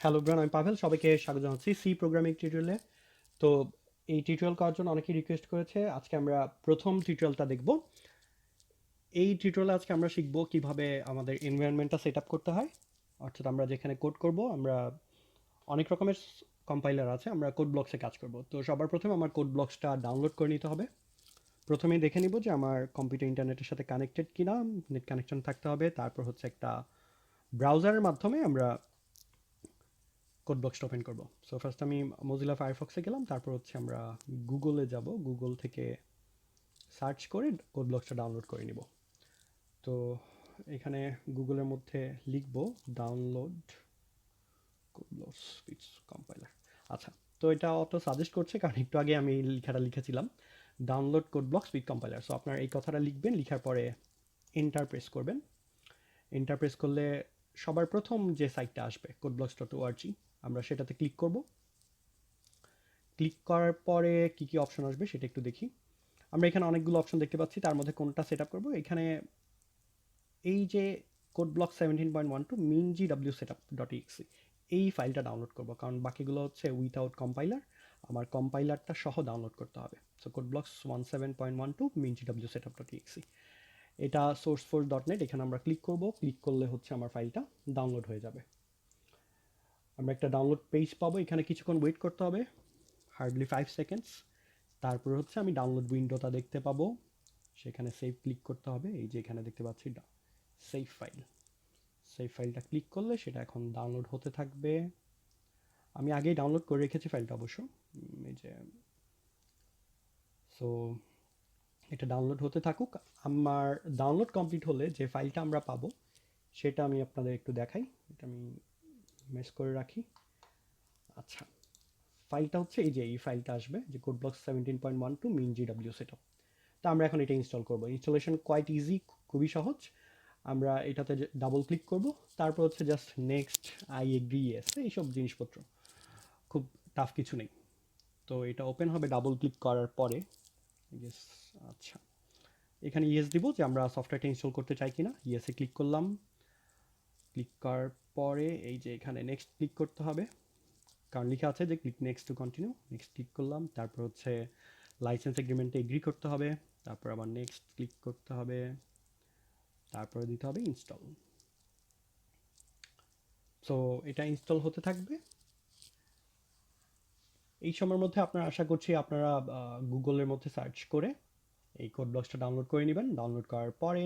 Hello bran, আমি পাভেল। সবাইকে স্বাগত জানাচ্ছি সি প্রোগ্রামিং টিউটোরিয়ালে। তো এই টিউটোরিয়াল করার জন্য অনেকেই রিকোয়েস্ট করেছে। আজকে আমরা প্রথম টিউটোরিয়ালটা দেখব। এই টিউটোরিয়ালে আজকে আমরা শিখব কিভাবে আমাদের এনভায়রনমেন্টটা সেট আপ করতে হয়। অর্থাৎ আমরা যেখানে কোড করব, আমরা অনেক রকমের কম্পাইলার আছে, আমরা কোড ব্লকসে কাজ করব। তো সবার প্রথমে আমার কোড ব্লকসটা ডাউনলোড করে নিতে হবে। প্রথমেই দেখে নিব যে আমার কম্পিউটার ইন্টারনেটের সাথে কানেক্টেড কিনা। নেট কানেকশন থাকতে হবে। তারপর হচ্ছে একটা ব্রাউজারের মাধ্যমে আমরা কোড ব্লকসটা ওপেন করব। সো ফার্স্ট আমি মজিলা ফায়ারফক্সে গেলাম, তারপর হচ্ছে আমরা গুগলে যাব, গুগল থেকে সার্চ করে কোড ব্লকসটা ডাউনলোড করে নিব। তো এখানে গুগলের মধ্যে লিখব download code blocks with compiler. আচ্ছা, তো এটা অটো সাজেস্ট করছে কারণ একটু আগে আমি লেখাটা লিখেছিলাম download code blocks with compiler. So আপনার এই কথাটা লিখবেন, লিখার পরে এন্টার প্রেস করবেন। এন্টার প্রেস করলে সবার প্রথম যে সাইটটা আসবে codeblocks.org, আমরা সেটাতে ক্লিক করব। ক্লিক করার পরে কি কি অপশন আসবে সেটা একটু দেখি। আমরা এখানে অনেকগুলো অপশন দেখতে পাচ্ছি, তার মধ্যে কোনটা সেট আপ করবো। এখানে এই যে code block 17.12 min G W setup dot exe, এই ফাইলটা ডাউনলোড করবো, কারণ বাকিগুলো হচ্ছে উইথাউট কম্পাইলার। আমার কম্পাইলারটা সহ ডাউনলোড করতে হবে। So code blocks 17.12 min G W setup dot exe, এটা সোর্স ফোর্স ডট নেট। এখানে আমরা ক্লিক করব। ক্লিক করলে হচ্ছে আমার ফাইলটা ডাউনলোড হয়ে যাবে। আমরা একটা ডাউনলোড পেজ পাবো। এখানে কিছুক্ষণ ওয়েট করতে হবে, হার্ডলি 5 সেকেন্ডস। তারপর হচ্ছে আমি ডাউনলোড উইন্ডোটা দেখতে পাবো। সেখানে সেভ ক্লিক করতে হবে। এই যে এখানে দেখতে পাচ্ছি সেভ ফাইল, সেভ ফাইলটা ক্লিক করলে সেটা এখন ডাউনলোড হতে থাকবে। আমি আগেই ডাউনলোড করে রেখেছি ফাইলটা অবশ্য। এই যে, সো এটা ডাউনলোড হতে থাকুক। আমার ডাউনলোড কমপ্লিট হলে যে ফাইলটা আমরা পাবো সেটা আমি আপনাদের একটু দেখাই। এটা আমি মেস করে রাখি। আচ্ছা, ফাইলটা হচ্ছে এই যে এই ফাইলটা আসবে, যে code block 17.12 min G W set up. তো আমরা এখন এটা ইনস্টল করব। ইনস্টলেশন কোয়াইট ইজি, খুবই সহজ। আমরা এটাতে ডাবল ক্লিক করব। তারপর হচ্ছে just next, I agree, yes, এইসব জিনিসপত্র, খুব টাফ কিছু নেই। তো এটা ওপেন হবে ডাবল ক্লিক করার পরে। ইয়েস। আচ্ছা, এখানে ইয়েস দিব যে আমরা সফটওয়্যারটা ইনস্টল করতে চাই কিনা। ইয়েসে ক্লিক করলাম। ক্লিক করার পরে এই যে এখানে নেক্সট ক্লিক করতে হবে, কারণ লেখা আছে যে click next to continue. Next click করলাম। তারপর হচ্ছে লাইসেন্স এগ্রিমেন্টে এগ্রি করতে হবে। তারপর আবার নেক্সট ক্লিক করতে হবে। তারপরে দিতে হবে ইনস্টল। সো এটা ইনস্টল হতে থাকবে। এই সময়ের মধ্যে আপনারা, আশা করছি আপনারা গুগলের মধ্যে সার্চ করে এই কোড ব্লকসটা ডাউনলোড করে নেবেন। ডাউনলোড করার পরে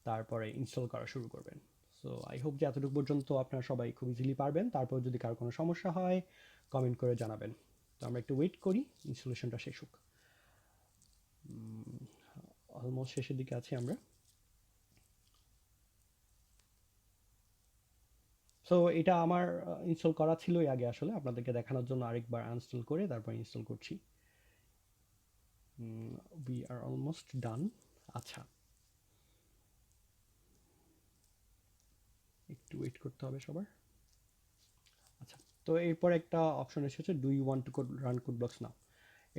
তারপরে ইনস্টল করা শুরু করবেন। সো আই হোপ যে এতটুকু পর্যন্ত আপনারা সবাই খুব ইজিলি পারবেন। তারপর যদি কারো কোনো সমস্যা হয় কমেন্ট করে জানাবেন। তো আমরা একটু ওয়েট করি, ইনস্টলেশনটা শেষ হোক। অলমোস্ট শেষের দিকে আছি আমরা। সো এটা আমার ইনস্টল করা ছিলই আগে, আসলে আপনাদেরকে দেখানোর জন্য আরেকবার আনইনস্টল করে তারপর ইনস্টল করছি। We are almost done. আচ্ছা, একটু ওয়েট করতে হবে সবার। আচ্ছা, তো এরপর একটা অপশন এসেছে, do you want to code run code blocks now.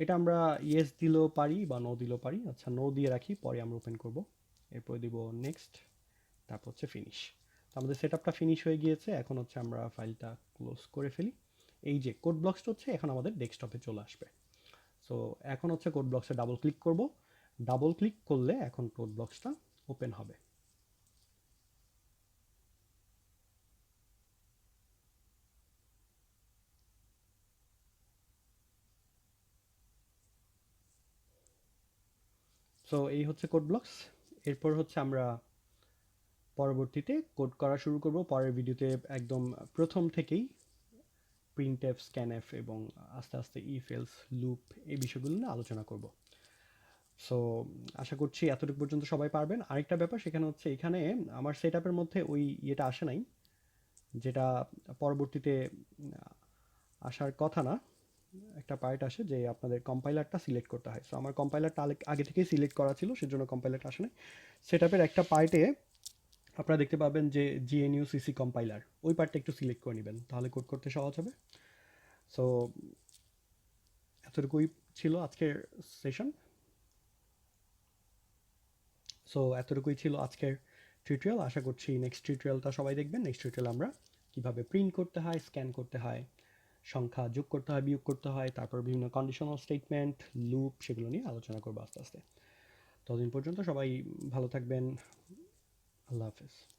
এটা আমরা ইয়েস দিলেও পারি বা নো দিলেও পারি। আচ্ছা, নো দিয়ে রাখি, পরে আমরা ওপেন করব। এরপর দিব নেক্সট, তারপর হচ্ছে ফিনিশ। তো আমাদের সেট আপটা ফিনিশ হয়ে গিয়েছে। এখন হচ্ছে আমরা ফাইলটা ক্লোজ করে ফেলি। এই যে কোড ব্লকসটা হচ্ছে এখন আমাদের ডেস্কটপে চলে আসবে। সো এখন হচ্ছে কোড ব্লকসে ডাবল ক্লিক করব। ডাবল ক্লিক করলে এখন কোড ব্লকসটা ওপেন হবে। সো এই হচ্ছে কোড ব্লকস। এরপর হচ্ছে আমরা পরবর্তীতে কোড করা শুরু করব। পরের ভিডিওতে একদম প্রথম থেকেই প্রিন্টএফ, স্ক্যানএফ এবং আস্তে আস্তে ইফ এলস, লুপ, এই বিষয়গুলো নিয়ে আলোচনা করব। সো আশা করছি এতটুকু পর্যন্ত সবাই পারবেন। আরেকটা ব্যাপার সেখানে হচ্ছে, এখানে আমার সেট আপের মধ্যে ওই ইয়েটা আসে নাই, যেটা পরবর্তীতে আসার কথা না। একটা পার্ট আসে যে আপনাদের কম্পাইলারটা সিলেক্ট করতে হয়। সো আমার কম্পাইলারটা আগে থেকেই সিলেক্ট করা ছিল, সেজন্য কম্পাইলারটা আসে নাই। সেট আপের একটা পার্টে আপনারা দেখতে পাবেন যে জিএনইউ সিসি কম্পাইলার, ওই পার্টটা একটু সিলেক্ট করে নেবেন, তাহলে কোড করতে সহজ হবে। সো এতটুকুই ছিল আজকের সেশন। সো এতটুকুই ছিল আজকের টিউটোরিয়াল। আশা করছি নেক্সট টিউটোরিয়ালটা সবাই দেখবেন। নেক্সট টিউটোরিয়াল আমরা কিভাবে প্রিন্ট করতে হয়, স্ক্যান করতে হয়, সংখ্যা যোগ করতে হয়, বিয়োগ করতে হয়, তারপর বিভিন্ন কন্ডিশনাল স্টেটমেন্ট, লুপ, সেগুলো নিয়ে আলোচনা করবো আস্তে আস্তে। ততদিন পর্যন্ত সবাই ভালো থাকবেন। আল্লাহ হাফেজ।